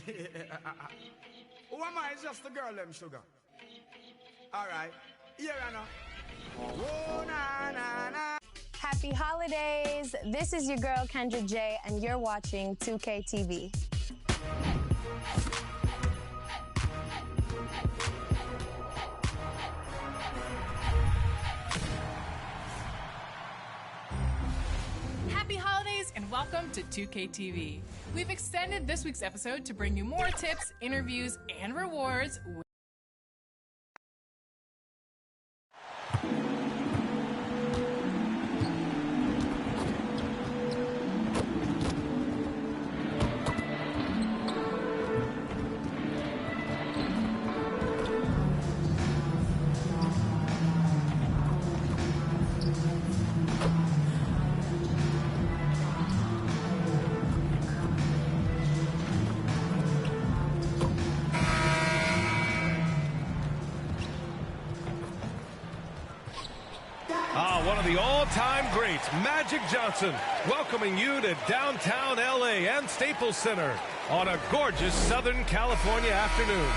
Who am I? It's just the girl, them sugar. All right. Here I know. Oh, na, na, na. Happy holidays. This is your girl, Kendra J, and you're watching 2K TV. Happy holidays and welcome to 2K TV. We've extended this week's episode to bring you more tips, interviews, and rewards. One of the all-time greats, Magic Johnson, welcoming you to downtown LA and Staples Center on a gorgeous Southern California afternoon.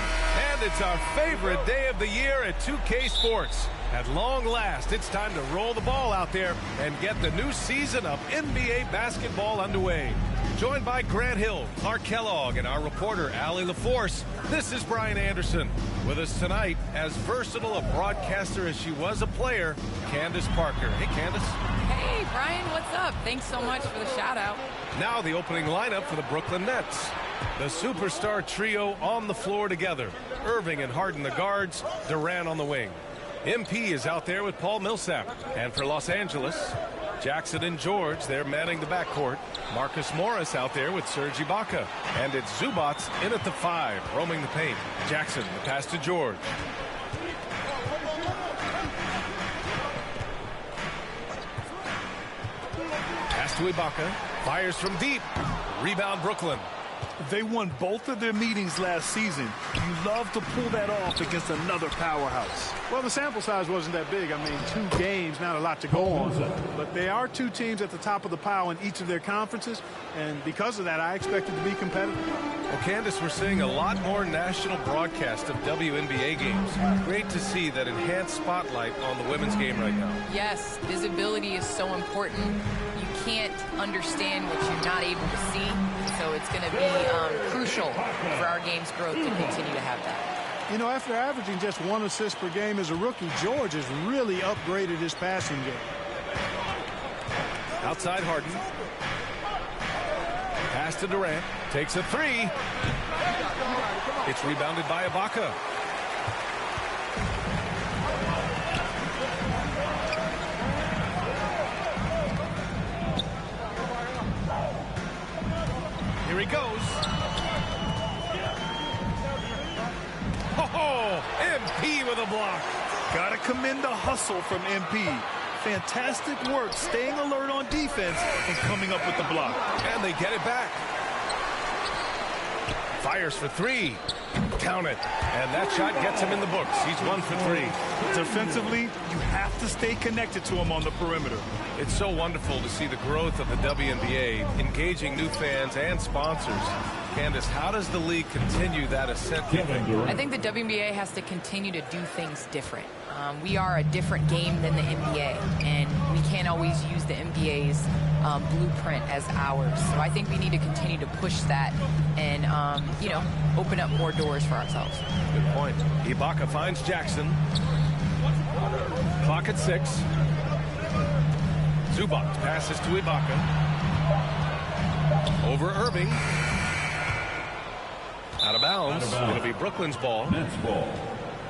And it's our favorite day of the year at 2K Sports. At long last, it's time to roll the ball out there and get the new season of NBA basketball underway. Joined by Grant Hill, Clark Kellogg, and our reporter, Allie LaForce, this is Brian Anderson. With us tonight, as versatile a broadcaster as she was a player, Candace Parker. Hey, Candace. Hey, Brian, what's up? Thanks so much for the shout-out. Now the opening lineup for the Brooklyn Nets. The superstar trio on the floor together. Irving and Harden the guards, Durant on the wing. MP is out there with Paul Millsap. And for Los Angeles, Jackson and George, they're manning the backcourt. Marcus Morris out there with Serge Ibaka. And it's Zubac in at the 5, roaming the paint. Jackson, the pass to George. Pass to Ibaka. Fires from deep. Rebound Brooklyn. They won both of their meetings last season. You love to pull that off against another powerhouse. Well, the sample size wasn't that big. I mean, 2 games, not a lot to go on. But they are 2 teams at the top of the pile in each of their conferences. And because of that, I expect it to be competitive. Well, Candace, we're seeing a lot more national broadcast of WNBA games. Great to see that enhanced spotlight on the women's game right now. Yes, visibility is so important. You can't understand what you're not able to see. So it's going to be crucial for our game's growth to continue to have that. You know, after averaging just 1 assist per game as a rookie, George has really upgraded his passing game. Outside Harden. Pass to Durant. Takes a 3. It's rebounded by Ibaka. Here he goes. Oh, MP with a block. Gotta commend the hustle from MP. Fantastic work staying alert on defense and coming up with the block. And they get it back. Fires for 3. Count it. And that shot gets him in the books. He's 1 for 3. Defensively, you have to stay connected to him on the perimeter. It's so wonderful to see the growth of the WNBA, engaging new fans and sponsors. Candace, how does the league continue that ascent? I think the WNBA has to continue to do things different. We are a different game than the NBA, and we can't always use the NBA's blueprint as ours. So I think we need to continue to push that and, you know, open up more doors for ourselves. Good point. Ibaka finds Jackson. Clock at 6. Zubac passes to Ibaka. Over Irving. Out of bounds. It'll be Brooklyn's ball.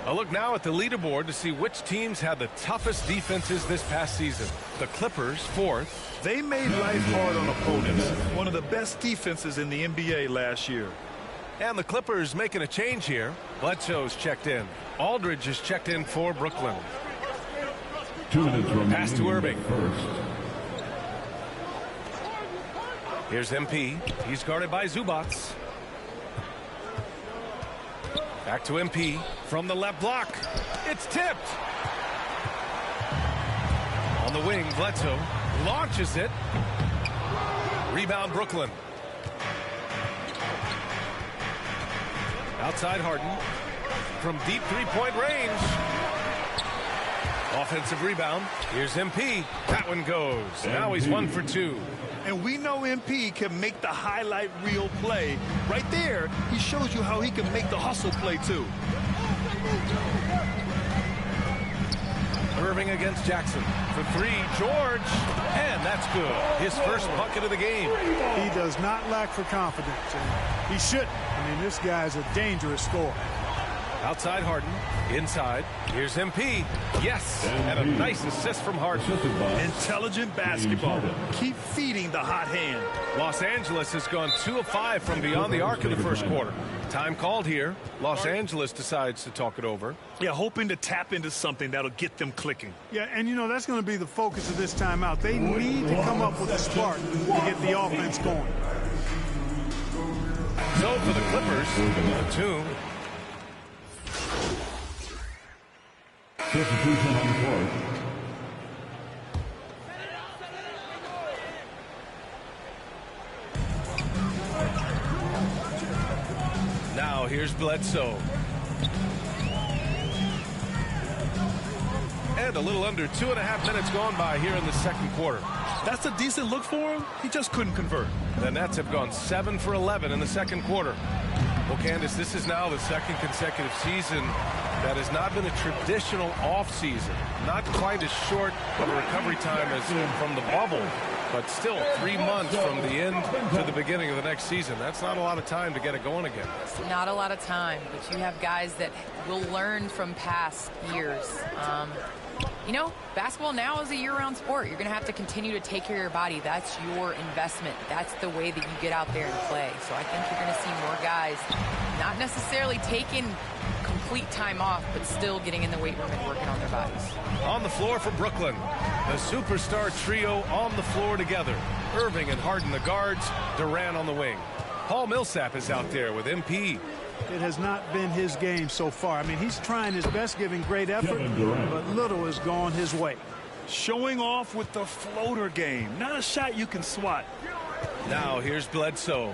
A look now at the leaderboard to see which teams had the toughest defenses this past season. The Clippers, 4th. They made life hard on opponents. One of the best defenses in the NBA last year. And the Clippers making a change here. Bledsoe's checked in. Aldridge is checked in for Brooklyn. Pass to Irving. Here's MP. He's guarded by Zubac. Back to MP from the left block. It's tipped. On the wing, Bledsoe launches it. Rebound, Brooklyn. Outside Harden. From deep three-point range. Offensive rebound. Here's MP. That one goes. Now he's 1 for 2. And we know MP can make the highlight reel play. Right there, he shows you how he can make the hustle play, too. Irving against Jackson. For 3, George. And that's good. His first bucket of the game. He does not lack for confidence, and he shouldn't. I mean, this guy's a dangerous scorer. Outside Harden. Inside. Here's MP. Yes. And a nice assist from Harden. Intelligent basketball. Keep feeding the hot hand. Los Angeles has gone 2 of 5 from beyond the arc in the first quarter. Time called here. Los Angeles decides to talk it over. Yeah, hoping to tap into something that'll get them clicking. Yeah, and you know, that's going to be the focus of this timeout. They need to come up with a spark to get the offense going. So for the Clippers, the 2. Substitution on the court. Now here's Bledsoe. And a little under 2.5 minutes gone by here in the second quarter. That's a decent look for him. He just couldn't convert. The Nets have gone 7 for 11 in the second quarter. Well, Candace, this is now the second consecutive season that has not been a traditional off-season. Not quite as short of a recovery time as from the bubble, but still 3 months from the end to the beginning of the next season. That's not a lot of time to get it going again. It's not a lot of time, but you have guys that will learn from past years. You know, basketball now is a year-round sport. You're going to have to continue to take care of your body. That's your investment. That's the way that you get out there and play. So I think you're going to see more guys not necessarily taking complete time off, but still getting in the weight room and working on their bodies. On the floor for Brooklyn, the superstar trio on the floor together. Irving and Harden the guards, Durant on the wing. Paul Millsap is out there with MP. It has not been his game so far. I mean, he's trying his best, giving great effort, but little has gone his way. Showing off with the floater game. Not a shot you can swat. Now here's Bledsoe.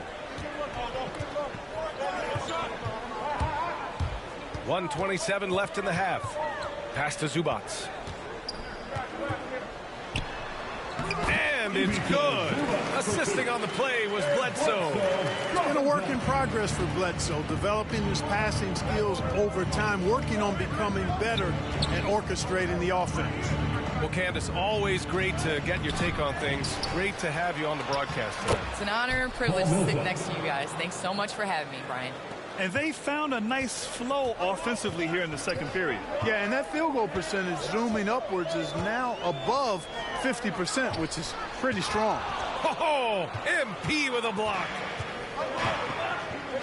1:27 left in the half. Pass to Zubac. And it's good. Assisting on the play was Bledsoe. It's been a work in progress for Bledsoe, developing his passing skills over time, working on becoming better at orchestrating the offense. Well, Candace, always great to get your take on things. Great to have you on the broadcast tonight. It's an honor and privilege to sit next to you guys. Thanks so much for having me, Brian. And they found a nice flow offensively here in the second period. Yeah, and that field goal percentage zooming upwards is now above 50%, which is pretty strong. Oh, MP with a block.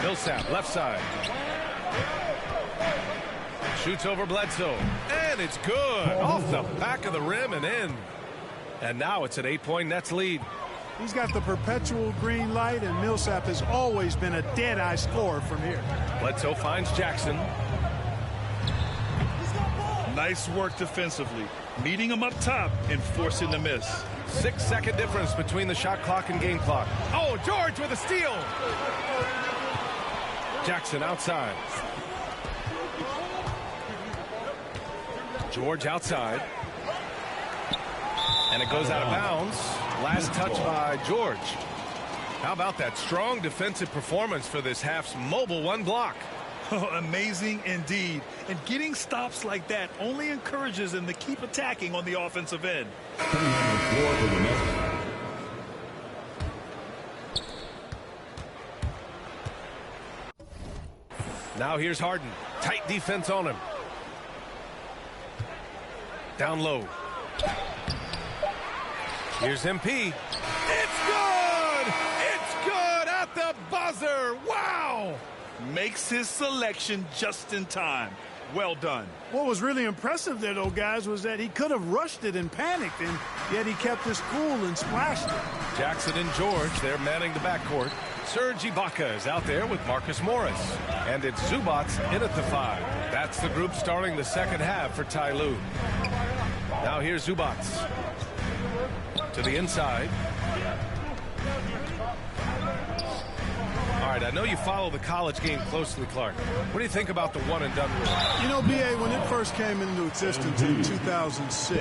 Millsap, left side. Shoots over Bledsoe. And it's good. Off the back of the rim and in. And now it's an 8-point Nets lead. He's got the perpetual green light, and Millsap has always been a dead-eye scorer from here. Bledsoe finds Jackson. Nice work defensively. Meeting him up top and forcing the miss. 6-second difference between the shot clock and game clock. Oh, George with a steal. Jackson outside. George outside. And it goes out of bounds. Last touch by George. How about that strong defensive performance for this half's mobile one block? Oh, amazing indeed. And getting stops like that only encourages them to keep attacking on the offensive end. Now here's Harden. Tight defense on him. Down low. Here's MP. It's good! It's good at the buzzer! Wow! Makes his selection just in time. Well done. What was really impressive there, though, guys, was that he could have rushed it and panicked, and yet he kept his cool and splashed it. Jackson and George, they're manning the backcourt. Serge Ibaka is out there with Marcus Morris. And it's Zubac in at the 5. That's the group starting the second half for Ty Lue. Now here's Zubac. To the inside. All right, right, I know you follow the college game closely, Clark. What do you think about the one-and-done rule? You know, B.A., when it first came into existence in 2006,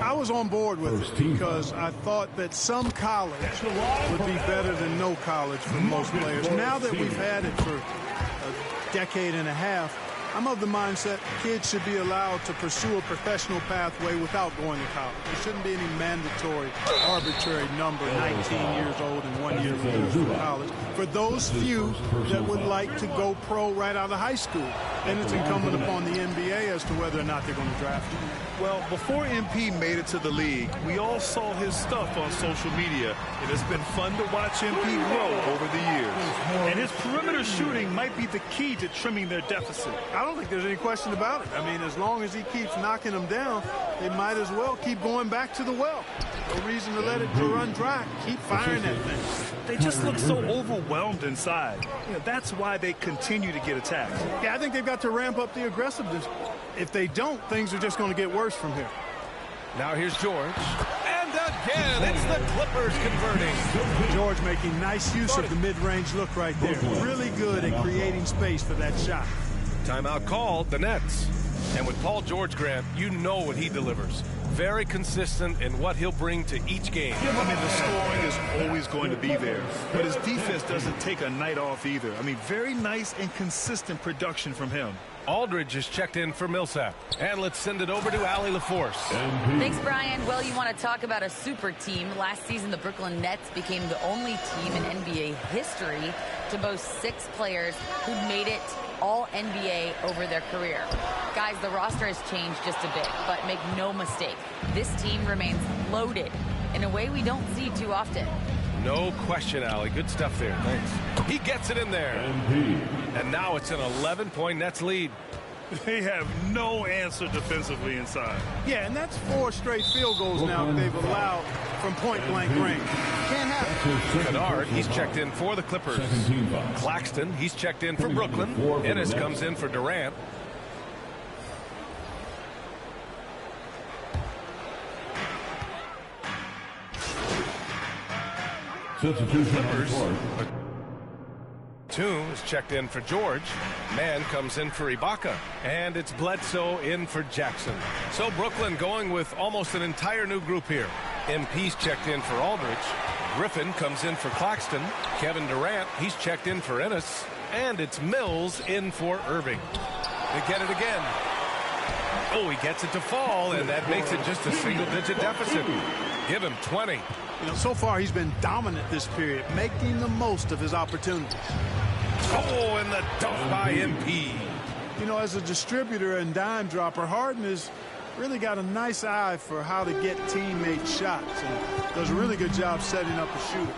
I was on board with it because I thought that some college would be better than no college for most players. Now that we've had it for a decade and a half, I'm of the mindset kids should be allowed to pursue a professional pathway without going to college. There shouldn't be any mandatory, arbitrary number, 19 years old and 1 year removed from college. For those few that would like to go pro right out of high school, then it's incumbent upon the NBA as to whether or not they're going to draft him. Well, before MP made it to the league, we all saw his stuff on social media, and it's been fun to watch MP grow over the years. And his perimeter shooting might be the key to trimming their deficit. I don't think there's any question about it. I mean, as long as he keeps knocking them down, they might as well keep going back to the well. No reason to let it run dry. Keep firing that thing. They just look so overwhelmed inside. You know, that's why they continue to get attacked. Yeah, I think they've got to ramp up the aggressiveness. If they don't, things are just going to get worse from here. Now here's George. And again, it's the Clippers converting. George making nice use of the mid-range look right there. Really good at creating space for that shot. Timeout called, the Nets. And with Paul George, Grant, you know what he delivers. Very consistent in what he'll bring to each game. I mean, the scoring is always going to be there, but his defense doesn't take a night off either. I mean, very nice and consistent production from him. Aldridge is checked in for Millsap. And let's send it over to Allie LaForce. Thanks, Brian. Well, you want to talk about a super team. Last season, the Brooklyn Nets became the only team in NBA history to boast 6 players who made it All-NBA over their career. Guys, the roster has changed just a bit, but make no mistake, this team remains loaded in a way we don't see too often. No question, Allie. Good stuff there. Thanks. He gets it in there. And now it's an 11-point Nets lead. They have no answer defensively inside. Yeah, and that's 4 straight field goals now that they've allowed from point-blank range. Can't happen. Kennard, he's checked in for the Clippers. Claxton, he's checked in for Brooklyn. Ennis comes in for Durant. Clippers. Batum is checked in for George. Mann comes in for Ibaka. And it's Bledsoe in for Jackson. So Brooklyn going with almost an entire new group here. MP's checked in for Aldridge. Griffin comes in for Claxton. Kevin Durant, he's checked in for Ennis. And it's Mills in for Irving. They get it again. Oh, he gets it to fall, and that makes it just a single-digit deficit. Give him 20. You know, so far he's been dominant this period, making the most of his opportunities. Oh, and the dunk by MP. You know, as a distributor and dime dropper, Harden has really got a nice eye for how to get teammate shots and does a really good job setting up a shooter.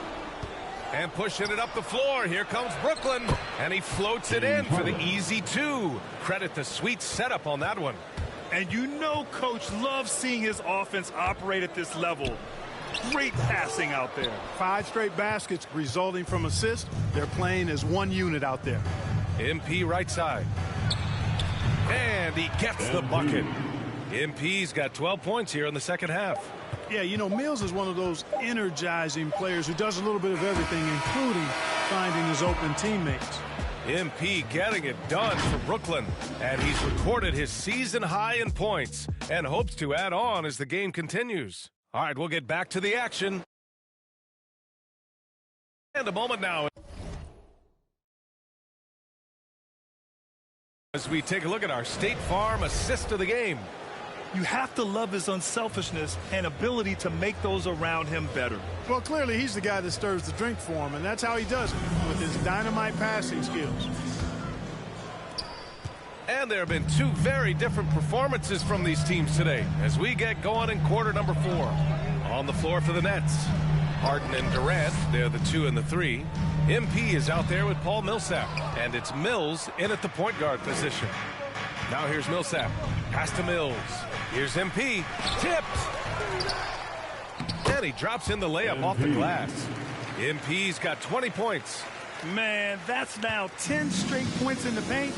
And pushing it up the floor. Here comes Brooklyn. And he floats it in for the easy 2. Credit the sweet setup on that one. And you know Coach loves seeing his offense operate at this level. Great passing out there. 5 straight baskets resulting from assists. They're playing as one unit out there. MP right side. And he gets the bucket. MP's got 12 points here in the second half. Yeah, you know, Mills is one of those energizing players who does a little bit of everything, including finding his open teammates. MP getting it done for Brooklyn. And he's recorded his season high in points and hopes to add on as the game continues. All right, we'll get back to the action. And a moment now as we take a look at our State Farm assist of the game. You have to love his unselfishness and ability to make those around him better. Well, clearly he's the guy that stirs the drink for him, and that's how he does it, with his dynamite passing skills. And there have been 2 very different performances from these teams today as we get going in quarter number 4. On the floor for the Nets, Harden and Durant, they're the 2 and the 3. MP is out there with Paul Millsap, and it's Mills in at the point guard position. Now here's Millsap. Pass to Mills. Here's MP. Tipped. And he drops in the layup off the glass. MP's got 20 points. Man, that's now 10 straight points in the paint.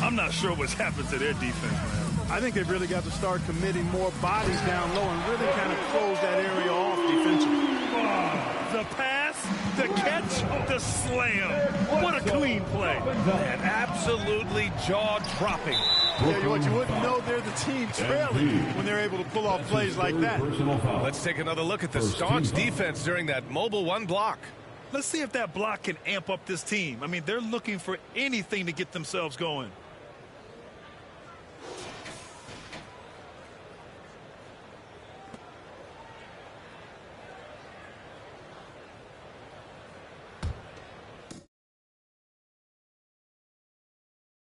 I'm not sure what's happened to their defense, man. I think they've really got to start committing more bodies down low and really kind of close that area off defensively. The pass The catch, the slam. What a clean play. And absolutely jaw-dropping. Yeah, you wouldn't know they're the team trailing when they're able to pull off plays like that. Let's take another look at the staunch defense during that mobile one block. Let's see if that block can amp up this team. I mean, they're looking for anything to get themselves going.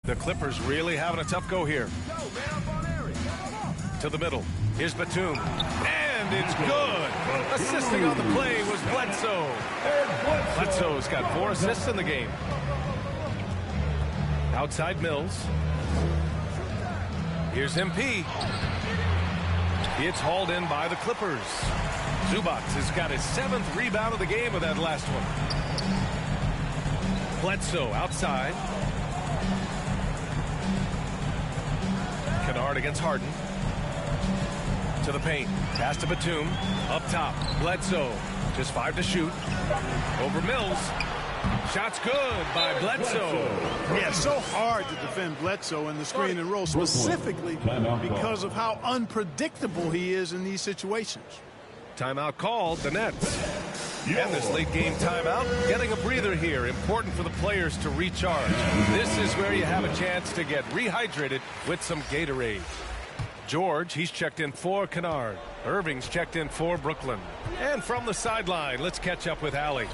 The Clippers really having a tough go here. To the middle. Here's Batum. And it's good. Assisting on the play was Bledsoe. Bledsoe's got 4 assists in the game. Outside Mills. Here's MP. It's hauled in by the Clippers. Zubac has got his 7th rebound of the game with that last one. Bledsoe outside. Kennard against Harden. To the paint. Pass to Batum. Up top. Bledsoe. Just 5 to shoot. Over Mills. Shot's good by Bledsoe. Yeah, so hard to defend Bledsoe in the screen and roll, specifically because of how unpredictable he is in these situations. Timeout called, the Nets. And this late game timeout, getting a breather here. Important for the players to recharge. This is where you have a chance to get rehydrated with some Gatorade. George, he's checked in for Kennard. Irving's checked in for Brooklyn. And from the sideline, let's catch up with Allie.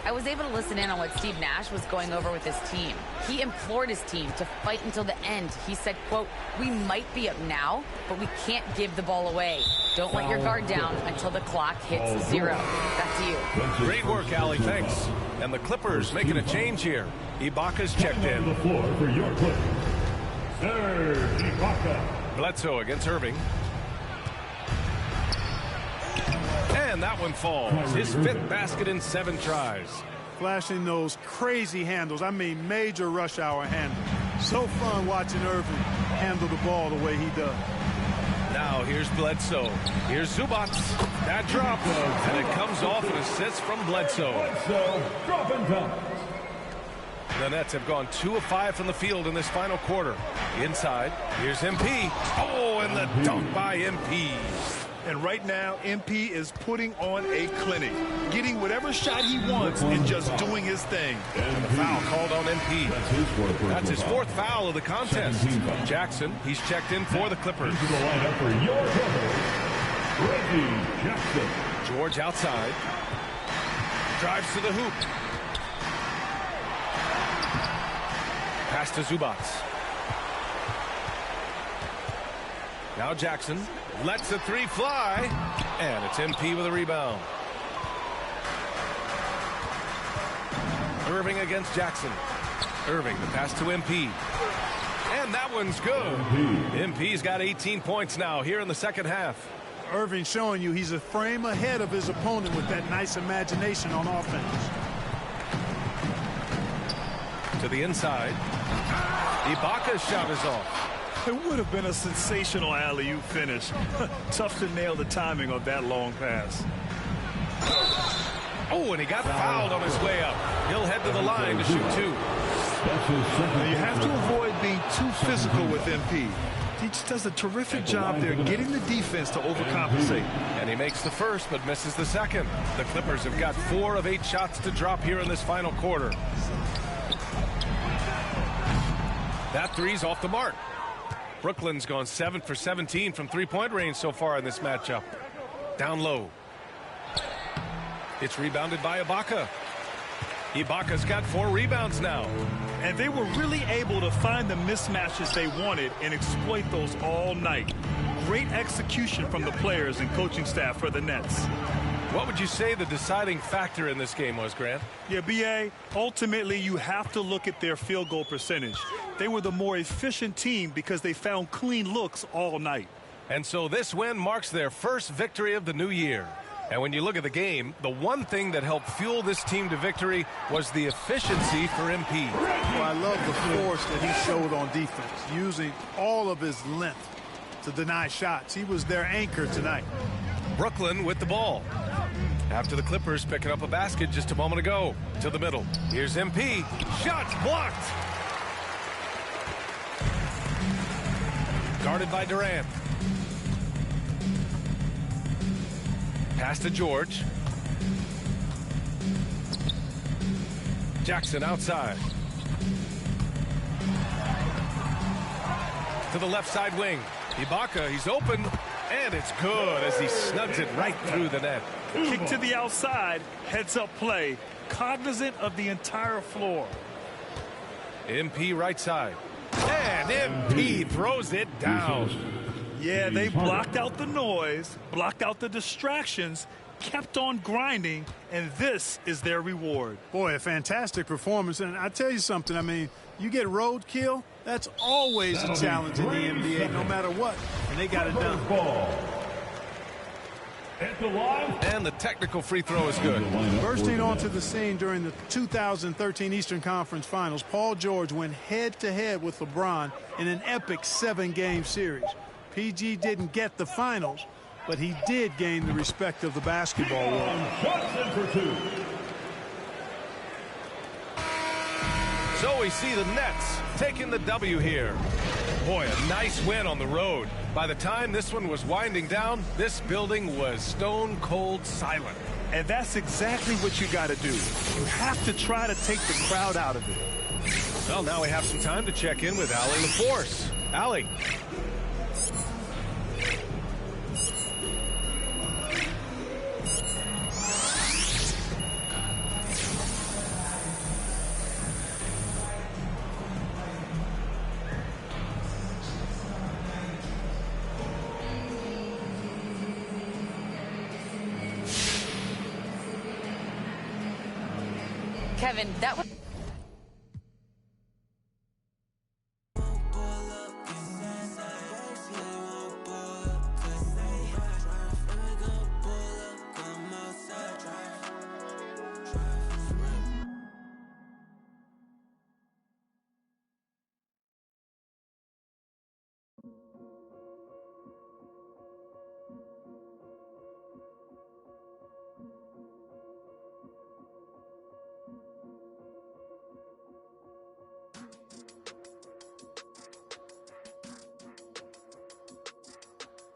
I was able to listen in on what Steve Nash was going over with his team. He implored his team to fight until the end. He said, quote, "We might be up now, but we can't give the ball away. Don't let your guard down until the clock hits 0. Back to you." Great work, Allie. Thanks. And the Clippers making a change here. Ibaka's checked in. The floor for your Clippers, Serge Ibaka. Bledsoe against Irving. And that one falls. His 5th basket in 7 tries. Flashing those crazy handles. I mean, major rush hour handles. So fun watching Irving handle the ball the way he does. Now here's Bledsoe. Here's Zubac. That drops. And it comes off an assist from Bledsoe. Drop and dunk. The Nets have gone 2 of 5 from the field in this final quarter. Inside. Here's MP. Oh, and the dunk by MP. And right now, MP is putting on a clinic, getting whatever shot he wants and just doing his thing. And the foul called on MP. That's his 4th foul of the contest. Jackson, he's checked in for the Clippers. Into the lineup for your Clippers, Reggie Jackson. George outside. Drives to the hoop. Pass to Zubac. Now Jackson lets the 3 fly, and it's MP with a rebound. Irving against Jackson. Irving, the pass to MP. And that one's good. MP's got 18 points now here in the second half. Irving showing you he's a frame ahead of his opponent with that nice imagination on offense. To the inside. Ibaka's shot is off. It would have been a sensational alley-oop finish. Tough to nail the timing of that long pass. Oh, and he got fouled on his way up. He'll head to the line to shoot 2. Now you have to avoid being too physical with MP. He just does a terrific job there getting the defense to overcompensate. And he makes the first but misses the second. The Clippers have got 4 of 8 shots to drop here in this final quarter. That 3's off the mark. Brooklyn's gone 7 for 17 from 3-point range so far in this matchup. Down low. It's rebounded by Ibaka. Ibaka's got 4 rebounds now. And they were really able to find the mismatches they wanted and exploit those all night. Great execution from the players and coaching staff for the Nets. What would you say the deciding factor in this game was, Grant? Yeah, B.A., ultimately you have to look at their field goal percentage. They were the more efficient team because they found clean looks all night. And so this win marks their first victory of the new year. And when you look at the game, the one thing that helped fuel this team to victory was the efficiency for MP. Well, I love the force that he showed on defense, using all of his length to deny shots. He was their anchor tonight. Brooklyn with the ball. After the Clippers picking up a basket just a moment ago. To the middle. Here's MP. Shots blocked. Guarded by Durant. Pass to George. Jackson outside. To the left side wing. Ibaka, he's open, and it's good as he snugs it right through the net. Kick to the outside, heads-up play, cognizant of the entire floor. MP right side. And MP throws it down. Yeah, they blocked out the noise, blocked out the distractions, kept on grinding, and this is their reward. Boy, a fantastic performance. And I tell you something, I mean, you get roadkill, that's always a challenge in the NBA, no matter what. And they got it done. And the technical free throw is good. Bursting onto the scene during the 2013 Eastern Conference Finals, Paul George went head-to-head with LeBron in an epic 7-game series. PG didn't get the finals, but he did gain the respect of the basketball world. So we see the Nets taking the W here. Boy, a nice win on the road. By the time this one was winding down, this building was stone cold silent. And that's exactly what you got to do. You have to try to take the crowd out of it. Well, now we have some time to check in with Allie LaForce. Allie. Kevin, that was...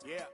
Yeah.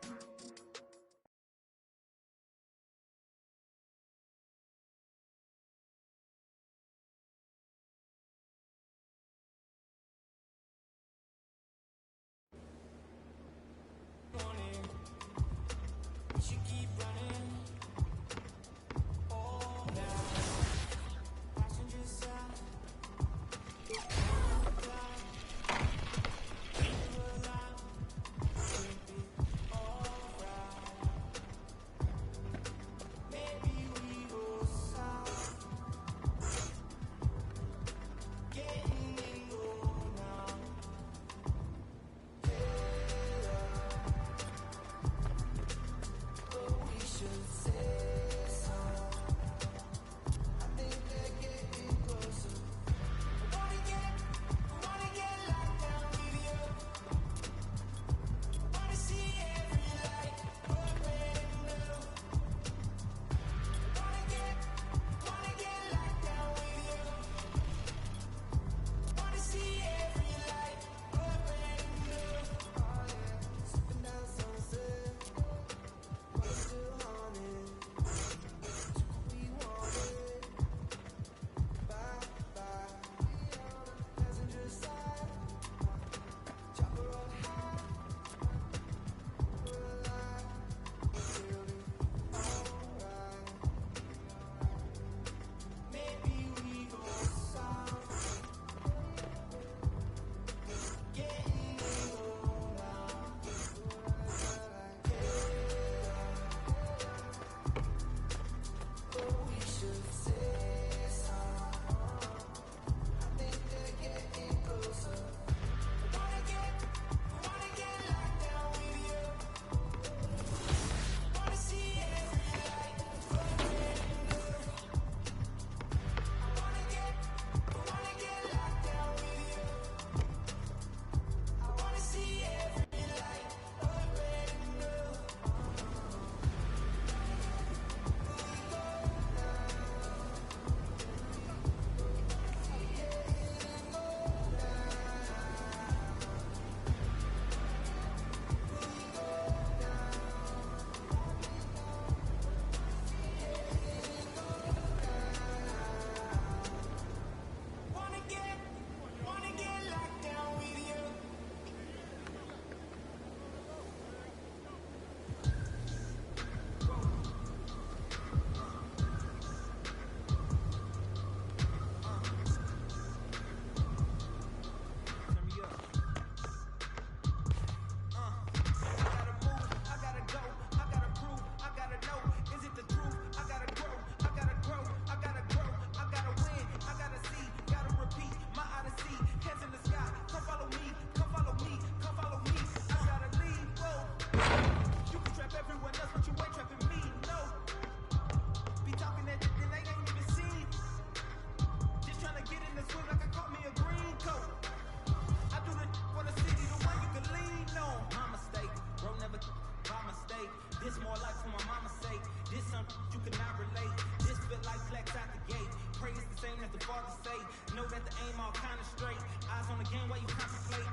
on the game while you contemplate.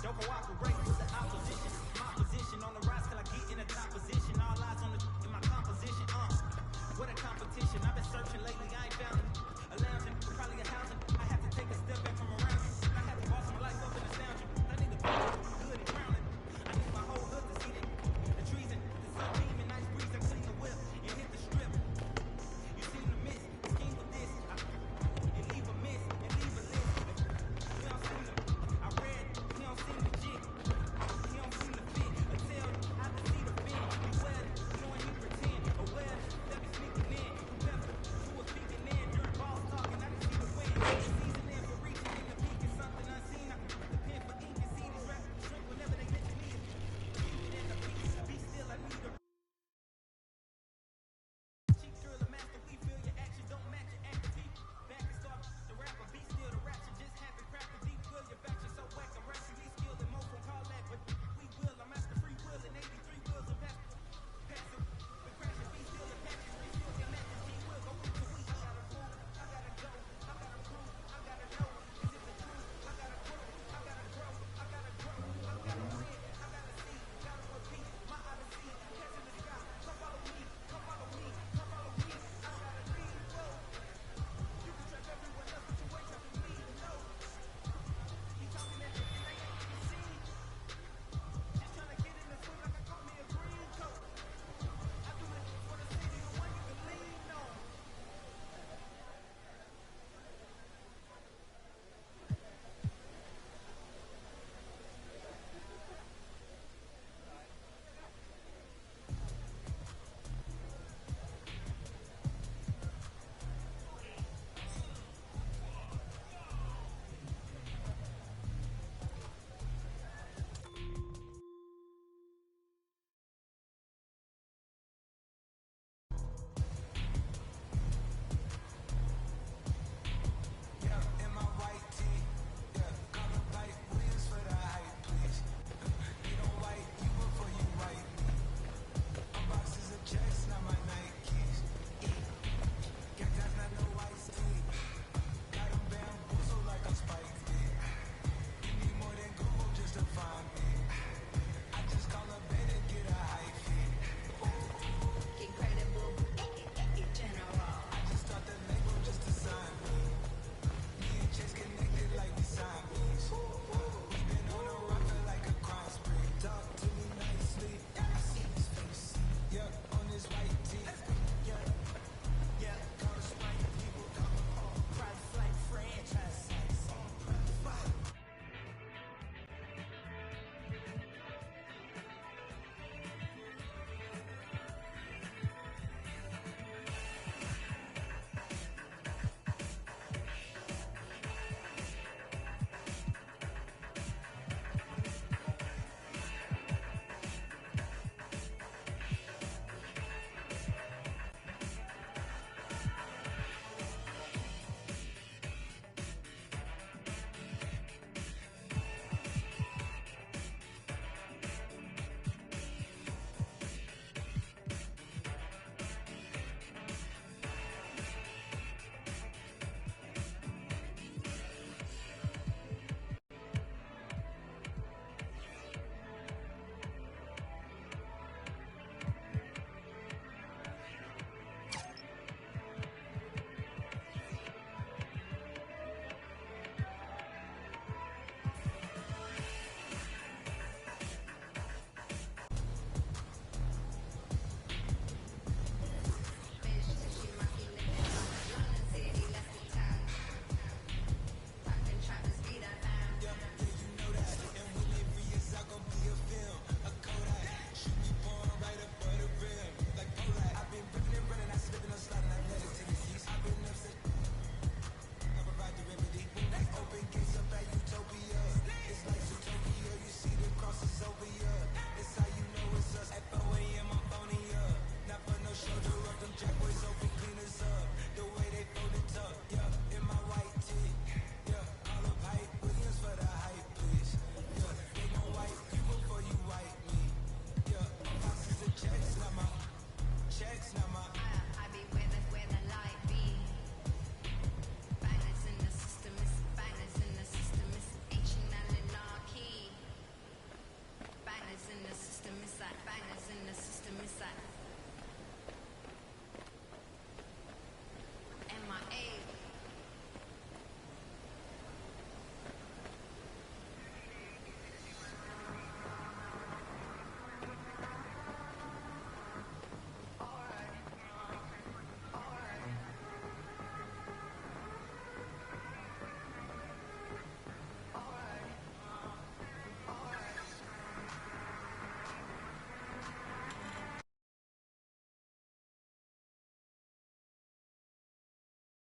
Don't cooperate with the opposition. My position on the rise till I get in the top position. All eyes on the in my composition. What a competition. I've been searching lately, I ain't found it. A lounging, probably a housing. I have to take a step back from around.